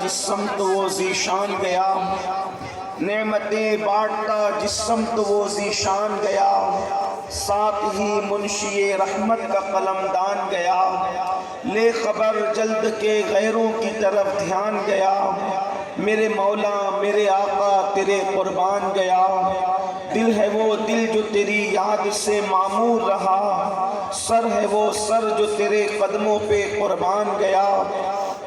جس سمت وہ ذیشان گیا، نعمتیں بانٹتا جس سمت وہ ذیشان گیا، ساتھ ہی منشی رحمت کا قلم دان گیا، لے خبر جلد کے غیروں کی طرف دھیان گیا، میرے مولا میرے آقا تیرے قربان گیا، دل ہے وہ دل جو تیری یاد سے معمور رہا، سر ہے وہ سر جو تیرے قدموں پہ قربان گیا،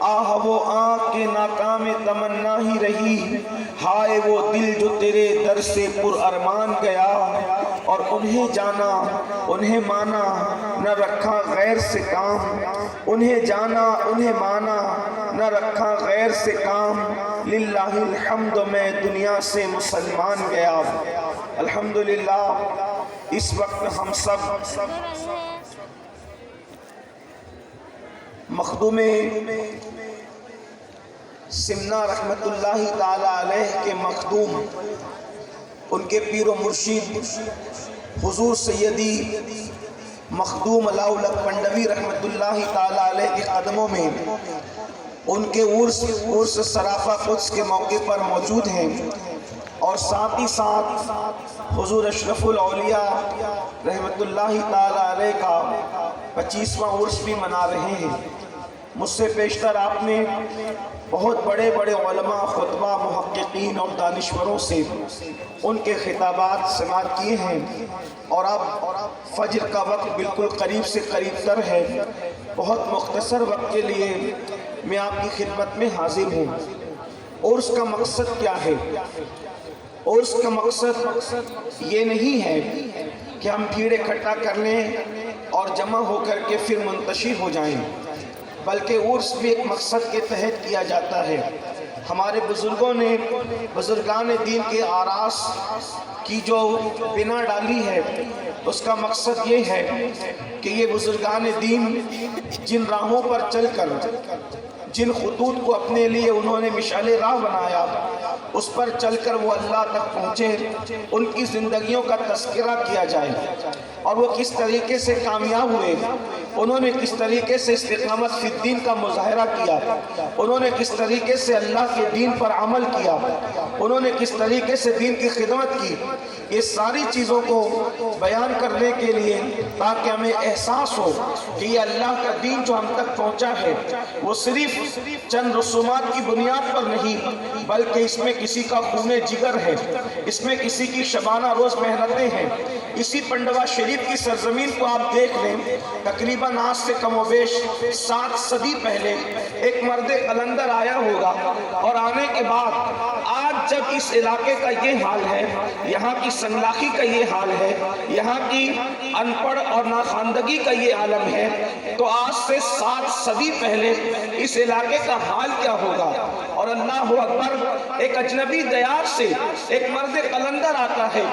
آہ وہ آنکھ کے ناکام تمنا ہی رہی، ہائے وہ دل جو تیرے در سے پر ارمان گیا، اور انہیں جانا انہیں مانا نہ رکھا غیر سے کام، انہیں جانا انہیں مانا نہ رکھا غیر سے کام، للہ الحمد میں دنیا سے مسلمان گیا۔ الحمدللہ اس وقت ہم سب مخدوم سمنا رحمت اللہ تعالی علیہ کے مخدوم، ان کے پیر و مرشد حضور سیدی مخدوم علاء الحق پنڈوی رحمت اللہ تعالی علیہ کے قدموں میں ان کے عرس سراپا قدس کے موقع پر موجود ہیں، اور ساتھ ہی ساتھ حضور اشرف الاولیاء رحمت اللہ تعالی علیہ کا 25واں عرس بھی منا رہے ہیں۔ مجھ سے پیشتر آپ نے بہت بڑے بڑے علماء، خطبہ، محققین اور دانشوروں سے ان کے خطابات سماعت کیے ہیں، اور اب فجر کا وقت بالکل قریب سے قریب تر ہے۔ بہت مختصر وقت کے لیے میں آپ کی خدمت میں حاضر ہوں۔ عرس کا مقصد کیا ہے؟ عرس کا مقصد یہ نہیں ہے کہ ہم بھیڑ اکٹھا کر لیں اور جمع ہو کر کے پھر منتشر ہو جائیں، بلکہ عرس بھی ایک مقصد کے تحت کیا جاتا ہے۔ ہمارے بزرگوں نے، بزرگان دین کے آراس کی جو بنا ڈالی ہے، اس کا مقصد یہ ہے کہ یہ بزرگان دین جن راہوں پر چل کر، جن خطوط کو اپنے لیے انہوں نے مشعل راہ بنایا، اس پر چل کر وہ اللہ تک پہنچے، ان کی زندگیوں کا تذکرہ کیا جائے، اور وہ کس طریقے سے کامیاب ہوئے، انہوں نے کس طریقے سے استقامت فی الدین کا مظاہرہ کیا، انہوں نے کس طریقے سے اللہ کے دین پر عمل کیا، انہوں نے کس طریقے سے دین کی خدمت کی، یہ ساری چیزوں کو بیان کرنے کے لیے، تاکہ ہمیں احساس ہو کہ یہ اللہ کا دین جو ہم تک پہنچا ہے وہ صرف چند رسومات کی بنیاد پر نہیں، بلکہ اس میں کسی کا خون جگر ہے، اس میں کسی کی شبانہ روز محنتیں ہیں۔ اسی پنڈوا شریف کی سرزمین کو آپ دیکھ لیں، تقریباً آج سے کم و بیش 7 صدی پہلے ایک مرد قلندر آیا ہوگا، اور آنے کے بعد آج جب اس علاقے کا یہ حال ہے، یہاں کی سنلاخی کا یہ حال ہے، یہاں کی ان پڑھ اور ناخواندگی کا یہ عالم ہے، تو آج سے 7 صدی پہلے اس علاقے کا حال کیا ہوگا؟ اور اللہ اکبر، ایک اجنبی دیار سے ایک مرد قلندر آتا ہے۔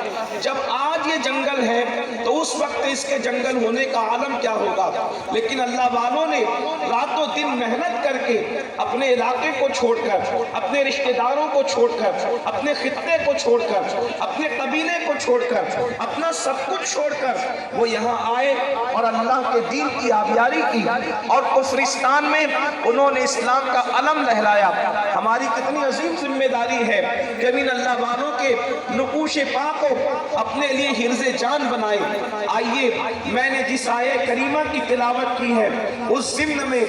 جب آج یہ جنگل ہے تو اس وقت اس کے جنگل ہونے کا عالم کیا ہوگا؟ لیکن اللہ والوں نے رات و دن محنت کر کے اپنے علاقے کو چھوڑ کر، اپنے رشتہ داروں کو چھوڑ کر، اپنے خطے کو چھوڑ کر، اپنے قبیلے کو چھوڑ کر، اپنا سب کچھ چھوڑ کر وہ یہاں آئے اور اللہ کے دین کی آبیاری کی، اور کفرستان میں انہوں نے اسلام کا علم لہرایا۔ ہماری کتنی عظیم ذمہ داری ہے کہ ان اللہ والوں کے نقوش پاک کو اپنے لیے حرز جان بنائے۔ آئیے، میں نے جس آیہ کریمہ کی تلاوت کی ہے، اس ضمن میں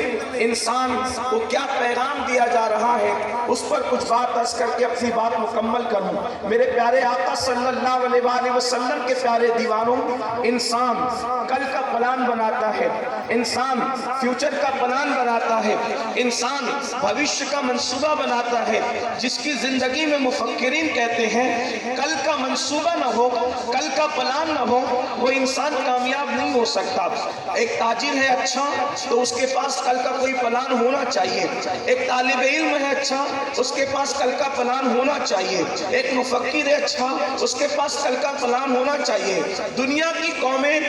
انسان کو کیا پیغام دیا جا رہا ہے، اس پر کچھ بات عرض کر کے اپنی بات مکمل کروں۔ میرے پیارے آقا صلی اللہ علیہ وآلہ وسلم کے پیارے دیوانوں، انسان کل کا پلان بناتا ہے، انسان فیوچر کا پلان بناتا ہے، انسان بھوشیہ کا منصوبہ بناتا ہے، جس کی زندگی میں مفکرین کہتے ہیں کل کا منصوبہ نہ ہو، کل کا پلان نہ ہو، وہ انسان کامیاب نہیں ہو سکتا۔ ایک تاجر ہے اچھا تو اس کے پاس کل کا کوئی پلان ہونا چاہیے، ایک طالب علم ہے اچھا اس کے پاس کل کا پلان ہونا چاہیے، ایک مفکر ہے اچھا اس کے پاس کل کا پلان ہونا چاہیے۔ دنیا کی قومیں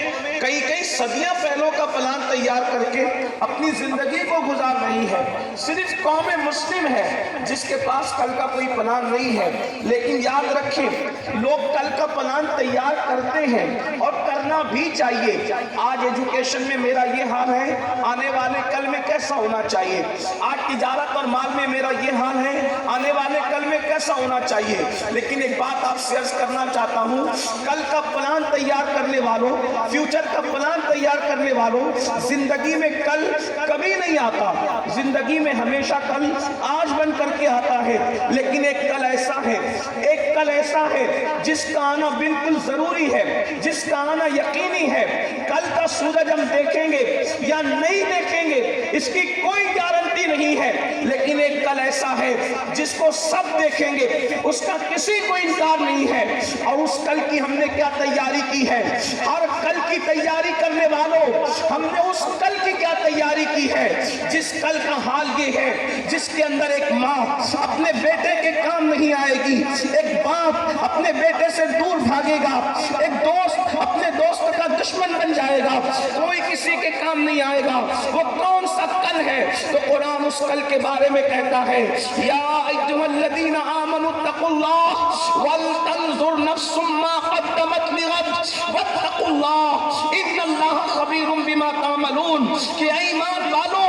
کئی صدیاں پہلوں کا پلان تیار کر کے اپنی زندگی کو گزار رہی ہے، صرف قوم مسلم ہے جس کے پاس کل کا کوئی پلان نہیں ہے۔ لیکن یاد رکھیں، لوگ کل کا پلان تیار کرتے ہیں اور کر پڑھنا بھی چاہیے۔ آج ایجوکیشن میں میرا یہ حال ہے، آنے والے کل میں کیسا ہونا چاہیے؟ آج تجارت اور مال میں میرا یہ حال ہے، آنے والے کل میں کیسا ہونا چاہیے؟ لیکن ایک بات آپ سے عرض کرنا چاہتا ہوں، کل کا پلان تیار کرنے والوں، فیوچر کا پلان تیار کرنے والوں، زندگی میں کل کبھی نہیں آتا، زندگی میں ہمیشہ کل آج بن کر کے آتا ہے۔ لیکن ایک کل ایسا ہے، ایک کل ایسا ہے جس کا آنا بالکل ضروری ہے، جس کا آنا یقینی ہے۔ کل کا سورج ہم دیکھیں گے یا نہیں دیکھیں گے اس کی کوئی گارنٹی نہیں ہے، لیکن ایک کل ایسا ہے جس کو سب دیکھیں گے، اس کا کسی کو انکار نہیں ہے۔ اور اس کل کی ہم نے کیا تیاری کی ہے؟ ہر کل کی تیاری کرنے والوں، ہم نے اس کل کی کیا تیاری کی ہے؟ جس کل کا حال یہ ہے جس کے اندر ایک ماں اپنے بیٹے کے کام نہیں آئے گی، ایک باپ اپنے بیٹے سے دور بھاگے گا، ایک دوست اپنے دوست کا دشمن بن جائے گا، کوئی کسی کے کام نہیں آئے گا۔ وہ کون سا کل ہے؟ تو قرآن اس کل کے بارے میں کہتا ہے، یا ایھا الذین آمنوا اتقوا اللہ ولتنظر نفس ما قدمت لغد واتقوا اللہ ان اللہ خبیر بما تعملون، کہ اے ایمان والو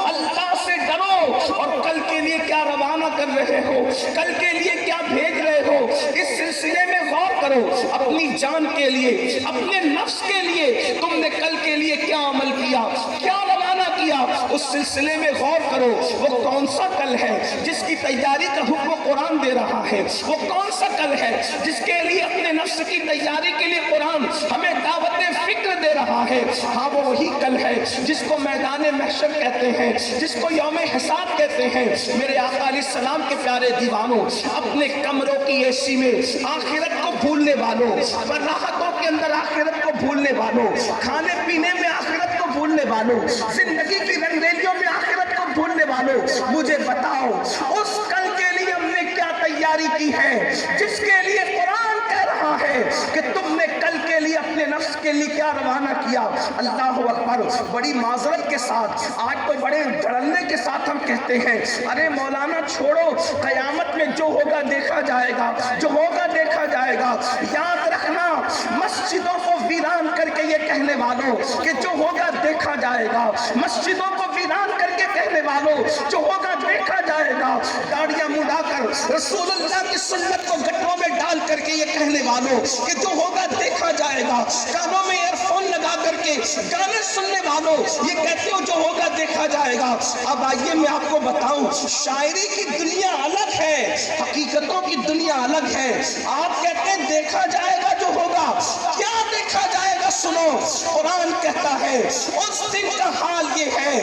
اللہ سے ڈرو اور کل کے لیے کیا روانہ کر رہے ہو، کل کے لیے کیا بھیج رہے ہو، اس سلسلے میں غور کرو۔ اپنی جان کے لیے، اپنے نفس کے لیے تم نے کل کے لیے کیا عمل کیا، کیا روانہ کیا، اس سلسلے میں غور کرو۔ وہ کون سا کل ہے جس کی تیاری کا حکم قرآن دے رہا ہے؟ وہ کون سا کل ہے جس کے لیے اپنے نفس کی تیاری کے لیے قرآن ہمیں دعوت فکر دے رہا ہے؟ ہاں وہ وہی کل ہے جس کو میدان محشر کہتے ہیں، جس کو یوم حساب کہتے ہیں۔ میرے آقا علیہ السلام کے پیارے دیوانوں، اپنے کمروں کی اے سی میں آخرت کو بھولنے والوں، راحتوں کے اندر آخرت کو بھولنے والوں، کھانے پینے میں آخرت کو بھولنے والوں، زندگی کی رنگریلیوں میں آخرت کو بھولنے والوں، مجھے بتاؤ اس کل کے لیے ہم نے کیا تیاری کی ہے جس کے لیے قرآن کہہ رہا ہے کہ تم نے کل کے لیے اپنے نفس کے لیے کیا روانہ کیا؟ اللہ اکبر۔ بڑی معذرت کے ساتھ، آج تو بڑے جھڑنے کے ساتھ ہم کہتے ہیں، ارے مولانا چھوڑو، قیامت میں جو ہوگا دیکھا جائے گا، جو ہوگا دیکھا جائے گا۔ یاد رکھنا، مسجدوں کو ویران کر کے یہ کہنے والوں کہ جو ہوگا دیکھا جائے گا، مسجدوں کو ویران کر کے کہنے والوں جو ہوگا دیکھا جائے گا، داڑیاں مڈا کر رسول اللہ کی سنت کو گٹروں میں ڈال کر کے یہ کہنے والوں کہ جو ہوگا دیکھا جائے گا، کانوں میں ایئر فون لگا کر کے گانے سننے والوں یہ کہتے ہو جو ہوگا دیکھا جائے گا۔ اب آئیے میں آپ کو بتاؤں، شاعری کی دنیا الگ ہے، حقیقتوں کی دنیا الگ ہے۔ آپ کہتے ہیں دیکھا جائے گا جو ہوگا، کیا دیکھا جائے گا؟ سنو، قرآن کہتا ہے اس دن کا حال یہ ہے،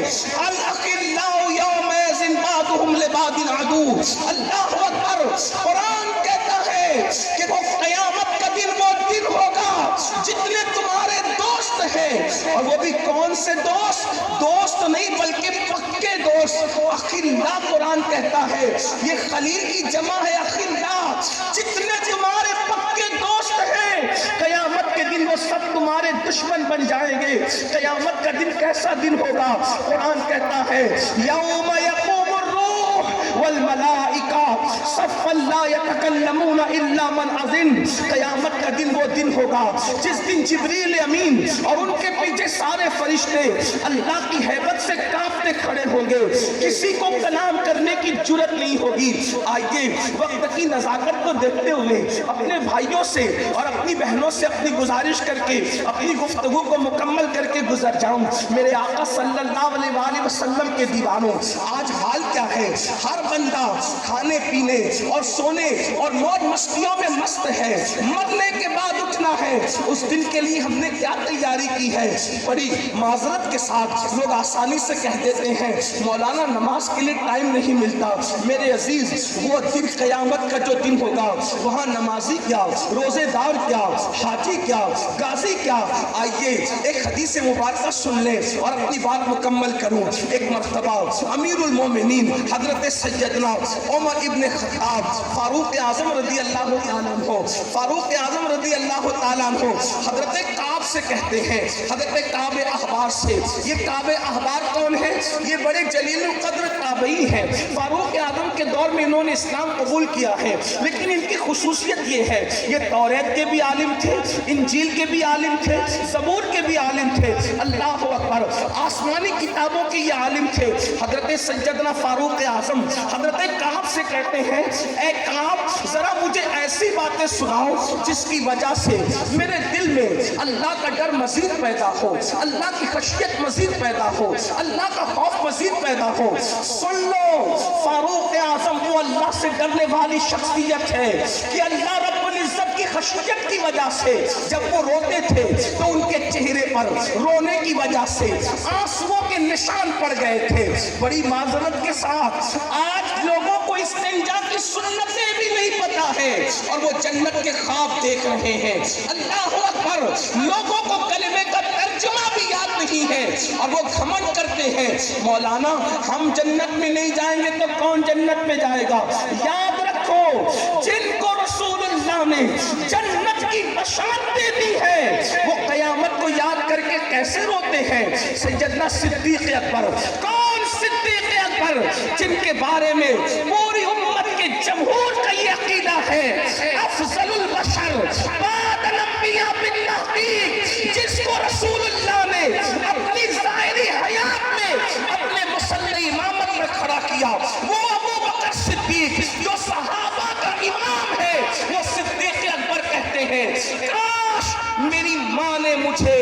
الاخلاء یومئذ بعضهم لبعض عدو۔ اللہ اکبر۔ قرآن کہتا ہے کہ وہ قیامت کا دن وہ دن ہوگا جتنے تمہارے دوست ہیں، اور وہ بھی کون سے دوست؟ دوست نہیں بلکہ پکے دوست۔ اخلاء قرآن کہتا ہے یہ خلیل کی جمع ہے، اخلاء، جتنے تمہارے پکے دوست ہیں قیامت کے دن وہ سب تمہارے دشمن بن جائیں گے۔ قیامت کا دن کیسا دن ہوگا؟ قرآن کہتا ہے یوم یقوم الروح والملائکہ صفا لا یتکلمون الا من اذن۔ قیامت کا دن وہ دن ہوگا جس دن جبریل امین اور ان کے پیچھے سارے فرشتے اللہ کی ہیبت سے کانپتے کھڑے ہوں گے، کسی کو کلام کرنے کی جرت نہیں ہوگی۔ آئیے وقت کی نزاکت کو دیکھتے ہوئے اپنے بھائیوں سے اور اپنی بہنوں سے اپنی گزارش کر کے اپنی گفتگو کو مکمل کر کے گزر جاؤں۔ میرے آقا صلی اللہ علیہ وآلہ وسلم کے دیوانوں، آج حال کیا ہے؟ ہر بندہ کھانے پینے اور سونے اور موج مستیوں میں مست ہے، مرنے کے بعد اٹھنا ہے۔ اس دن کے لیے ہم نے کیا تیاری کی ہے؟ بڑی معذرت کے ساتھ لوگ آسانی سے کہہ دیتے ہیں مولانا نماز کے لیے ٹائم نہیں ملتا۔ میرے عزیز، وہ دن قیامت کا جو دن ہوگا وہاں نمازی کیا، روزے دار کیا، حاجی کیا، غازی کیا۔ آئیے ایک حدیث مبارکہ سن لیں اور اپنی بات مکمل کروں۔ ایک مرتبہ امیر المومنین حضرت سیدنا عمر عمر ابن خطاب، فاروق اعظم رضی اللہ تعالیٰ عنہ، فاروق اعظم رضی اللہ تعالیٰ عنہ حضرت کعب سے کہتے ہیں، حضرت کعب احبار سے. یہ کعب احبار کون ہے؟ یہ بڑے جلیل القدر تابعی ہیں. فاروق اعظم کے دور میں انہوں نے اسلام قبول کیا ہے، لیکن ان کی خصوصیت یہ ہے یہ توریت کے بھی عالم تھے، انجیل کے بھی عالم تھے، زبور کے بھی عالم تھے. اللہ اکبر، آسمانی کتابوں کے یہ عالم تھے. حضرت سیدنا فاروق اعظم حضرت کعب سے کہتے ہیں اے کعب ذرا مجھے ایسی باتیں سناؤ جس کی وجہ سے میرے دل میں اللہ کا ڈر مزید پیدا ہو، اللہ کی خشیت مزید پیدا ہو، اللہ کا خوف مزید پیدا ہو. سن لو، فاروق اعظم وہ اللہ سے ڈرنے والی شخصیت ہے کہ اللہ رب العزت کی خشیت کی وجہ سے جب وہ روتے تھے تو ان کے چہرے پر رونے کی وجہ سے آنسوؤں کے نشان پڑ گئے تھے. بڑی معذرت کے ساتھ آج لوگوں کو استنجا کی سنتیں بھی نہیں پتا ہے اور وہ جنت کے خواب دیکھ رہے ہیں. اللہ اکبر، لوگوں کو کلمے کا ترجمہ بھی یاد نہیں ہے اور وہ گھمنڈ کرتے ہیں مولانا ہم جنت میں نہیں جائیں گے تو کون جنت میں جائے گا. یاد رکھو جن کو رسول اللہ نے جنت کی بشارت دے دی ہے وہ قیامت کو یاد کر کے کیسے روتے ہیں. سیدنا صدیق اکبر، کون صدیق اکبر جن کے بارے میں پوری امت کے جمہور کا یہ عقیدہ ہے افضل البشر بعد الانبیاء بالتحقیق، جس کو رسول اللہ نے اپنی ظاہری حیات میں اپنے مصلی امامت میں کھڑا کیا، وہ ابو بکر صدیق جو صحابہ کا امام ہے. وہ صدیق اکبر کہتے ہیں کاش میری ماں نے مجھے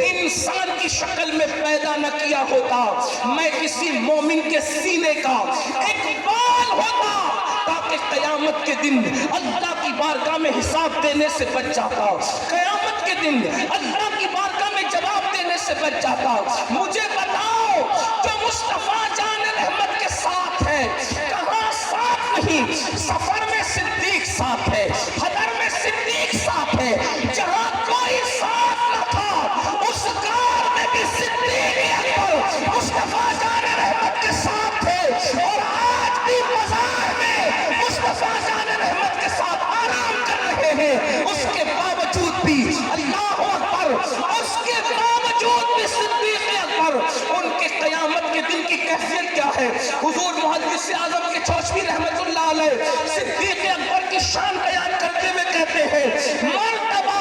انسان کی شکل میں پیدا نہ کیا ہوتا، میں کسی مومن کے سینے کا ایک بال ہوتا تاکہ قیامت کے دن اللہ کی بارگاہ میں حساب دینے سے بچ جاتا، قیامت کے دن اللہ کی بارگاہ میں جواب دینے سے بچ جاتا. مجھے بتاؤ جو مصطفیٰ جان رحمت کے ساتھ ہے کہاں ساتھ نہیں؟ سفر میں صدیق ساتھ ہے، حضر میں صدیق ساتھ ہے. جہاں کوئی ساتھ نہ تھا اس کار میں بھی صدیق اکبر مصطفیٰ جان رحمت کے ساتھ ہے اور آج بھی بازار میں مصطفیٰ جان رحمت کے ساتھ آرام کر رہے ہیں. اس کے باوجود بھی اللہ اکبر، اس کے باوجود بھی صدیق اکبر ان کے قیامت کے دن کی کیفیت کیا ہے؟ حضور محدث اعظم کے چوشوی رحمت اللہ علیہ صدیق اکبر کی شان بیان کرتے ہوئے کہتے ہیں مرتبہ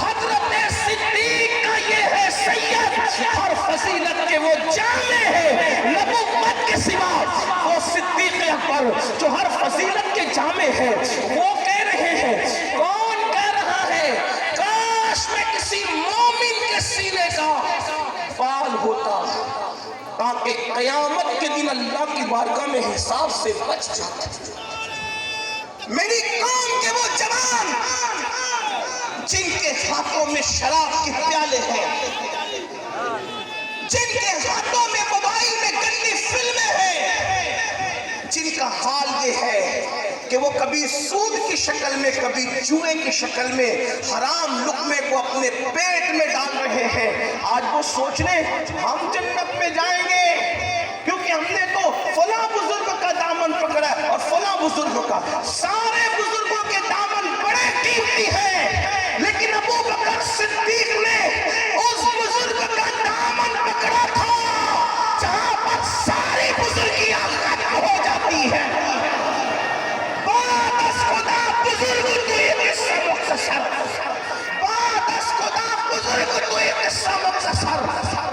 حضرت صدیق کا یہ ہے سید، ہر فضیلت کے وہ جامع ہے نبوت کے سوا. وہ صدیق اکبر جو ہر فضیلت کے جامع ہے وہ کہہ رہے ہیں، کون کہہ رہا ہے کاش میں کسی مومن کے سینے کا بال ہوتا تاکہ قیامت کے دن اللہ کی بارگاہ میں حساب سے بچ جاتا. میری قوم کے وہ جوان جن کے ہاتھوں میں شراب کے پیالے ہیں، جن کے ہاتھوں میں موبائل میں گندی فلمیں ہیں، جن کا حال یہ ہے کہ وہ کبھی سود کی شکل میں کبھی جوئے کی شکل میں حرام لقمے کو اپنے پیٹ میں ڈال رہے ہیں، آج وہ سوچ لیں ہم جنت میں جائیں گے کیونکہ ہم نے تو فلاں بزرگ کا دامن پکڑا ہے اور فلاں بزرگ کا. سارے بزرگوں کے دامن بڑے قیمتی ہیں لیکن ابو بکر صدیق نے اس بزرگ کا دامن پکڑا تھا جہاں پر ساری بزرگیاں ختم ہو جاتی ہیں. بات از خدا بزرگ کوئی قصہ مختصر، بات از خدا بزرگ کوئی قصہ مختصر.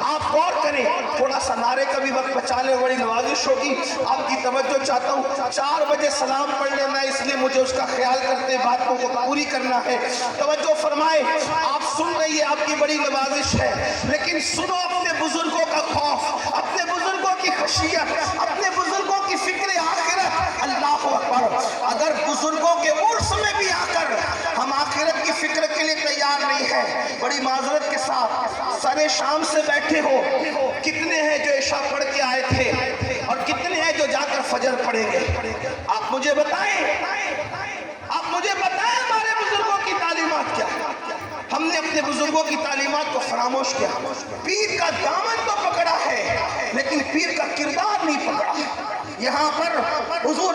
آپ غور کریں، تھوڑا سا نعرے کا بھی وقت بچا لیں، بڑی نوازش ہوگی. آپ کی توجہ چاہتا ہوں، 4 بجے سلام پڑھ لینا ہے، اس لیے مجھے اس کا خیال کرتے بات کو پوری کرنا ہے. توجہ فرمائیں، آپ سن رہی ہے، آپ کی بڑی نوازش ہے، لیکن سنو اپنے بزرگوں کا خوف، اپنے بزرگوں کی خشیت، اپنے بزرگوں کی فکر آخرت. اللہ اکبر، اگر بزرگوں کے عرس میں بھی آ کر ہم آخرت کی فکر کے لیے تیار نہیں ہیں، بڑی معذرت کے ساتھ سر شام سے بیٹھے ہو، کتنے ہیں جو عشاء پڑھ کے آئے تھے اور کتنے ہیں جو جا کر فجر پڑھیں گے؟ آپ مجھے بتائیں، آپ مجھے بتائیں ہمارے بزرگوں کی تعلیمات کیا ہے؟ ہم نے اپنے بزرگوں کی تعلیمات کو فراموش کیا. پیر کا دامن تو پکڑا ہے لیکن پیر کا کردار نہیں پکڑا. یہاں پر حضور